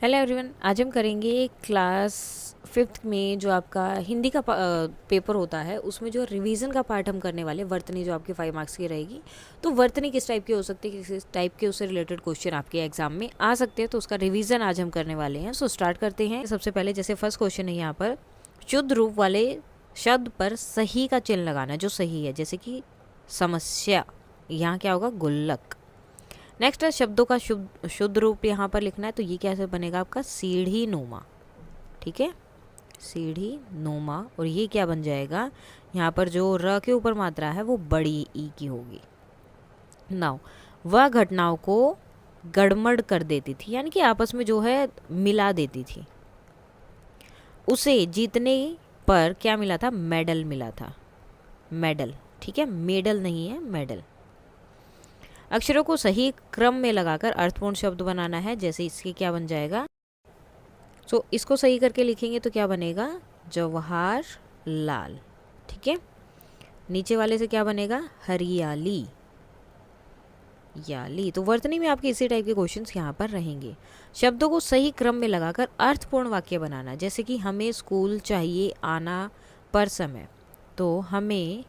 Hello everyone, आज हम करेंगे क्लास 5th में जो आपका हिंदी का पेपर होता है उसमें जो रिवीजन का पार्ट हम करने वाले वर्तनी जो आपके 5 मार्क्स की रहेगी। तो वर्तनी किस टाइप की हो सकती है, किस टाइप के उससे रिलेटेड क्वेश्चन आपके एग्जाम में आ सकते हैं, तो उसका रिवीजन आज हम करने वाले हैं। सो स्टार्ट करते हैं। सबसे पहले जैसे फर्स्ट क्वेश्चन है यहाँ पर, शुद्ध रूप वाले शब्द पर सही का चिन्ह लगाना जो सही है, जैसे कि समस्या, यहाँ क्या होगा गुल्लक। नेक्स्ट है शब्दों का शुद्ध रूप यहाँ पर लिखना है, तो ये कैसे बनेगा आपका सीढ़ी नुमा। ठीक है, सीढ़ी नुमा। और ये क्या बन जाएगा, यहाँ पर जो र के ऊपर मात्रा है वो बड़ी ई की होगी। नाउ वह घटनाओं को गड़मड़ कर देती थी, यानी कि आपस में जो है मिला देती थी। उसे जीतने पर क्या मिला था, मेडल मिला था। मेडल, ठीक है, मेडल नहीं है, मेडल। अक्षरों को सही क्रम में लगाकर अर्थपूर्ण शब्द बनाना है, जैसे इसके क्या बन जाएगा। तो इसको सही करके लिखेंगे तो क्या बनेगा, जवाहर लाल। ठीक है, नीचे वाले से क्या बनेगा, हरियाली, याली। तो वर्तनी में आपके इसी टाइप के क्वेश्चंस यहाँ पर रहेंगे। शब्दों को सही क्रम में लगाकर अर्थपूर्ण वाक्य बनाना, जैसे कि हमें स्कूल चाहिए आना पर समय, तो हमें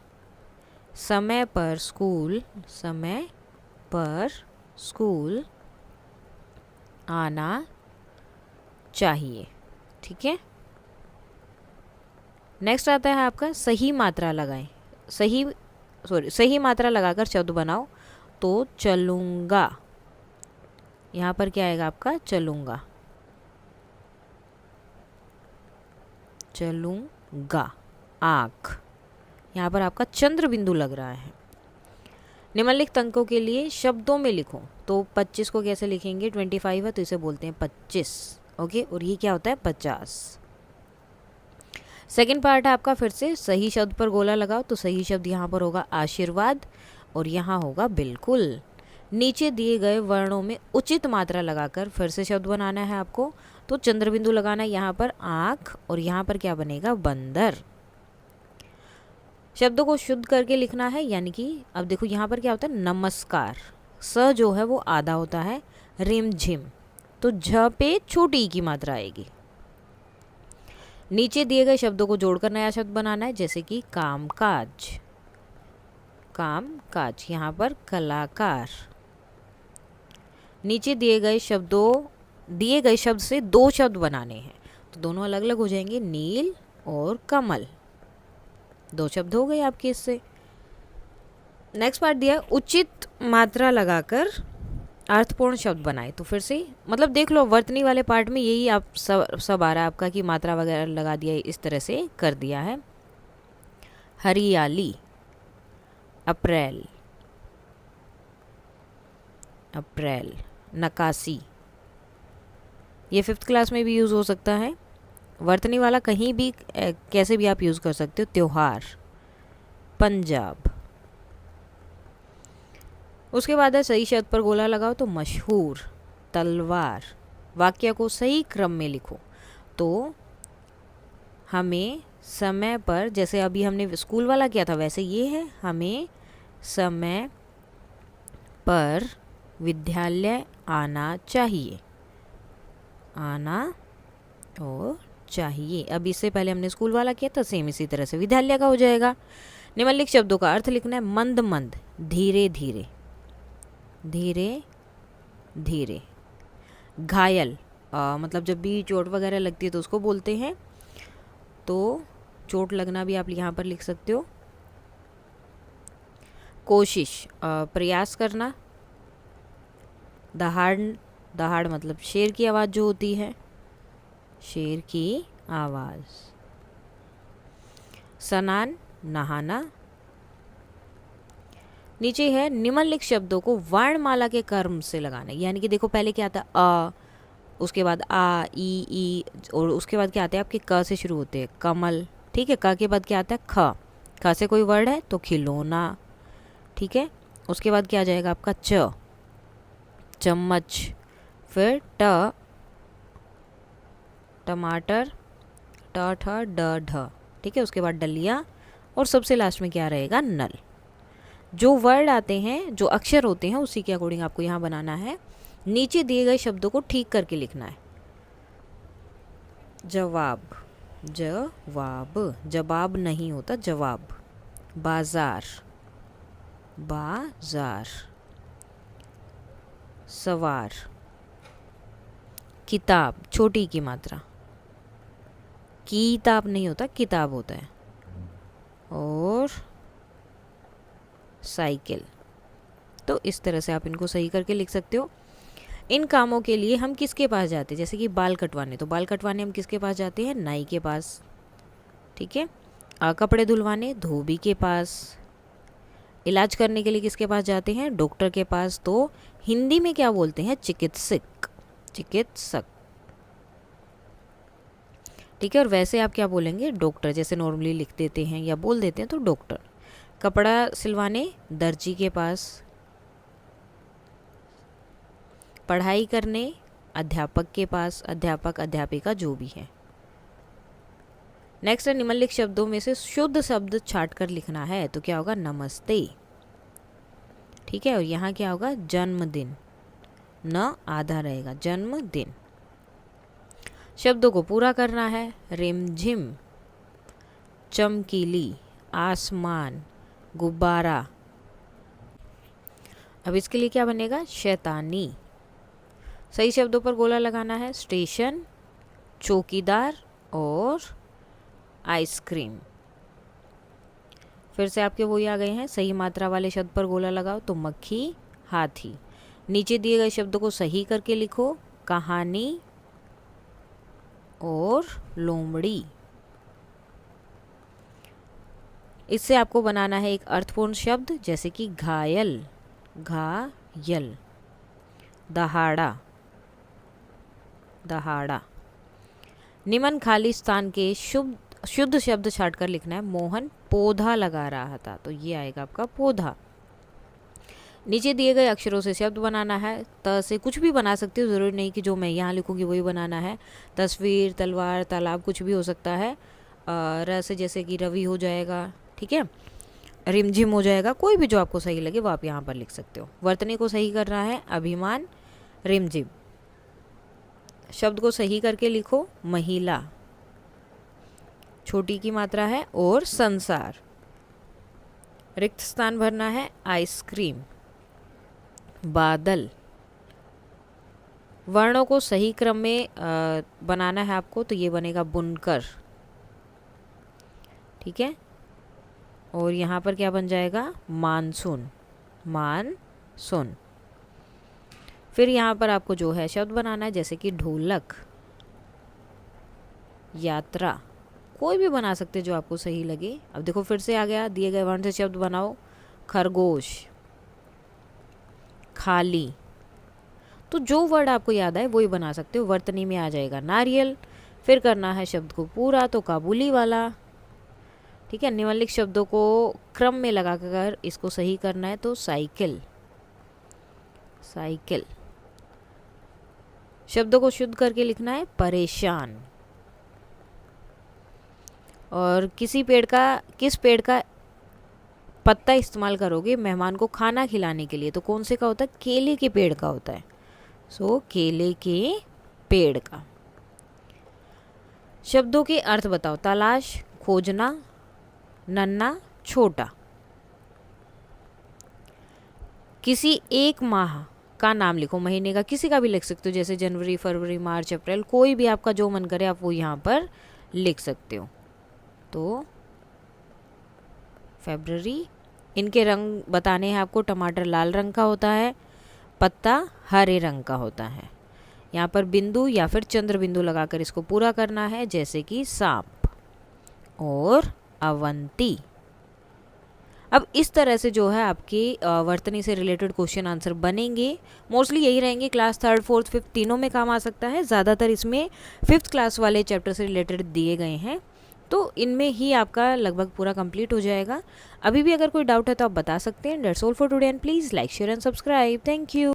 समय पर स्कूल, समय पर स्कूल आना चाहिए। ठीक है, नेक्स्ट आता है आपका सही मात्रा लगाएं। सही मात्रा लगाकर शब्द बनाओ, तो चलूँगा, यहाँ पर क्या आएगा आपका, चलूँगा, चलूँगा। आँख, यहाँ पर आपका चंद्र बिंदु लग रहा है। निम्नलिखित अंकों के लिए शब्दों में लिखो, तो 25 को कैसे लिखेंगे, 25 है तो इसे बोलते हैं 25। ओके, और ये क्या होता है, 50। सेकंड पार्ट है आपका, फिर से सही शब्द पर गोला लगाओ, तो सही शब्द यहाँ पर होगा आशीर्वाद और यहाँ होगा बिल्कुल। नीचे दिए गए वर्णों में उचित मात्रा लगाकर फिर से शब्द बनाना है आपको, तो चंद्रबिंदु लगाना है यहाँ पर आँख और यहाँ पर क्या बनेगा, बंदर। शब्दों को शुद्ध करके लिखना है, यानी कि अब देखो यहाँ पर क्या होता है, नमस्कार, स जो है वो आधा होता है, रिम झिम, तो झ पे छोटी ई की मात्रा आएगी। नीचे दिए गए शब्दों को जोड़कर नया शब्द बनाना है, जैसे कि कामकाज, काम काज, यहाँ पर कलाकार। नीचे दिए गए शब्द से दो शब्द बनाने हैं, तो दोनों अलग अलग हो जाएंगे, नील और कमल। दो शब्द हो गए आपके इससे। नेक्स्ट पार्ट दिया उचित मात्रा लगाकर अर्थपूर्ण शब्द बनाए, तो फिर से मतलब देख लो वर्तनी वाले पार्ट में यही आप सब आ रहा है आपका कि मात्रा वगैरह लगा दिया, इस तरह से कर दिया है। हरियाली, अप्रैल, अप्रैल। नकासी, ये 5th क्लास में भी यूज़ हो सकता है। वर्तनी वाला कहीं भी कैसे भी आप यूज़ कर सकते हो। त्योहार, पंजाब। उसके बाद है सही शब्द पर गोला लगाओ, तो मशहूर, तलवार। वाक्य को सही क्रम में लिखो, तो हमें समय पर, जैसे अभी हमने स्कूल वाला किया था वैसे ये है, हमें समय पर विद्यालय आना चाहिए, आना और चाहिए। अब इससे पहले हमने स्कूल वाला किया था, सेम इसी तरह से विद्यालय का हो जाएगा। निम्नलिखित शब्दों का अर्थ लिखना है, मंद मंद, धीरे धीरे, धीरे धीरे। घायल, मतलब जब भी चोट वगैरह लगती है तो उसको बोलते हैं, तो चोट लगना भी आप यहाँ पर लिख सकते हो। कोशिश, प्रयास करना। दहाड़, दहाड़ मतलब शेर की आवाज़ जो होती है, शेर की आवाज़। स्नान, नहाना। नीचे है निम्नलिखित शब्दों को वर्णमाला के क्रम से लगाना, यानी कि देखो पहले क्या आता है, अ, उसके बाद आ, ई, और उसके बाद क्या आते हैं आपके क से शुरू होते हैं, कमल। ठीक है, क के बाद क्या आता है, ख, ख से कोई वर्ड है तो खिलौना। ठीक है, उसके बाद क्या आ जाएगा आपका च, चम्मच। फिर ट, टमाटर, ट ठ ड ढ। ठीक है, उसके बाद डलिया, और सबसे लास्ट में क्या रहेगा, नल। जो वर्ड आते हैं, जो अक्षर होते हैं, उसी के अकॉर्डिंग आपको यहाँ बनाना है। नीचे दिए गए शब्दों को ठीक करके लिखना है, जवाब, जवाब, जवाब नहीं होता, जवाब। बाजार, बाजार। सवार, किताब, छोटी की मात्रा, किताब नहीं होता, किताब होता है। और साइकिल। तो इस तरह से आप इनको सही करके लिख सकते हो। इन कामों के लिए हम किसके पास जाते हैं, जैसे कि बाल कटवाने, तो बाल कटवाने हम किसके पास जाते हैं, नाई के पास, ठीक है। कपड़े धुलवाने, धोबी के पास। इलाज करने के लिए किसके पास जाते हैं, डॉक्टर के पास। तो हिंदी में क्या बोलते हैं, चिकित्सक, चिकित्सक, ठीक है। और वैसे आप क्या बोलेंगे, डॉक्टर, जैसे नॉर्मली लिख देते हैं या बोल देते हैं तो डॉक्टर। कपड़ा सिलवाने, दर्जी के पास। पढ़ाई करने, अध्यापक के पास, अध्यापक अध्यापिका जो भी है। नेक्स्ट है, निम्नलिखित शब्दों में से शुद्ध शब्द छाट कर लिखना है, तो क्या होगा, नमस्ते, ठीक है। और यहाँ क्या होगा, जन्मदिन, न आधा रहेगा, जन्मदिन। शब्दों को पूरा करना है, रिमझिम, चमकीली, आसमान, गुब्बारा। अब इसके लिए क्या बनेगा, शैतानी। सही शब्दों पर गोला लगाना है, स्टेशन, चौकीदार और आइसक्रीम। फिर से आपके वही आ गए हैं, सही मात्रा वाले शब्द पर गोला लगाओ, तो मक्खी, हाथी। नीचे दिए गए शब्दों को सही करके लिखो, कहानी और लोमड़ी। इससे आपको बनाना है एक अर्थपूर्ण शब्द, जैसे कि घायल, घायल। दहाड़ा, दहाड़ा। निम्न खाली स्थान के शुद्ध शब्द छाट कर लिखना है, मोहन पौधा लगा रहा था, तो ये आएगा आपका पौधा। नीचे दिए गए अक्षरों से शब्द बनाना है, त से कुछ भी बना सकते हो, ज़रूरी नहीं कि जो मैं यहाँ लिखूँगी वही बनाना है। तस्वीर, तलवार, तालाब, कुछ भी हो सकता है। र से जैसे कि रवि हो जाएगा, ठीक है। रिमझिम हो जाएगा, कोई भी जो आपको सही लगे वो आप यहाँ पर लिख सकते हो। वर्तनी को सही करना है, अभिमान, रिमझिम। शब्द को सही करके लिखो, महिला, छोटी की मात्रा है, और संसार। रिक्त स्थान भरना है, आइसक्रीम, बादल। वर्णों को सही क्रम में बनाना है आपको, तो ये बनेगा बुनकर, ठीक है। और यहाँ पर क्या बन जाएगा, मानसून, मानसून। फिर यहाँ पर आपको जो है शब्द बनाना है, जैसे कि ढोलक, यात्रा, कोई भी बना सकते जो आपको सही लगे। अब देखो फिर से आ गया, दिए गए वर्ण से शब्द बनाओ, खरगोश, खाली। तो जो वर्ड आपको याद आए वही बना सकते हो। वर्तनी में आ जाएगा नारियल। फिर करना है शब्द को पूरा, तो काबुली वाला, ठीक है। निम्नलिखित शब्दों को क्रम में लगाकर इसको सही करना है, तो साइकिल, साइकिल। शब्दों को शुद्ध करके लिखना है, परेशान। और किस पेड़ का पत्ता इस्तेमाल करोगे मेहमान को खाना खिलाने के लिए, तो कौन से का होता है, केले के पेड़ का होता है। सो केले के पेड़ का। शब्दों के अर्थ बताओ, तलाश, खोजना, नन्ना, छोटा। किसी एक माह का नाम लिखो, महीने का किसी का भी लिख सकते हो, जैसे जनवरी, फरवरी, मार्च, अप्रैल, कोई भी आपका जो मन करे आप वो यहाँ पर लिख सकते हो। तो फरवरी। इनके रंग बताने हैं आपको, टमाटर लाल रंग का होता है, पत्ता हरे रंग का होता है। यहाँ पर बिंदु या फिर चंद्र बिंदु लगाकर इसको पूरा करना है, जैसे कि सांप और अवंती। अब इस तरह से जो है आपकी वर्तनी से रिलेटेड क्वेश्चन आंसर बनेंगे। मोस्टली यही रहेंगे, क्लास 3rd 4th 5th तीनों में काम आ सकता है। ज़्यादातर इसमें 5th क्लास वाले चैप्टर से रिलेटेड दिए गए हैं, तो इनमें ही आपका लगभग पूरा कंप्लीट हो जाएगा। अभी भी अगर कोई डाउट है तो आप बता सकते हैं। That's all for today and please like, share and subscribe. Thank you.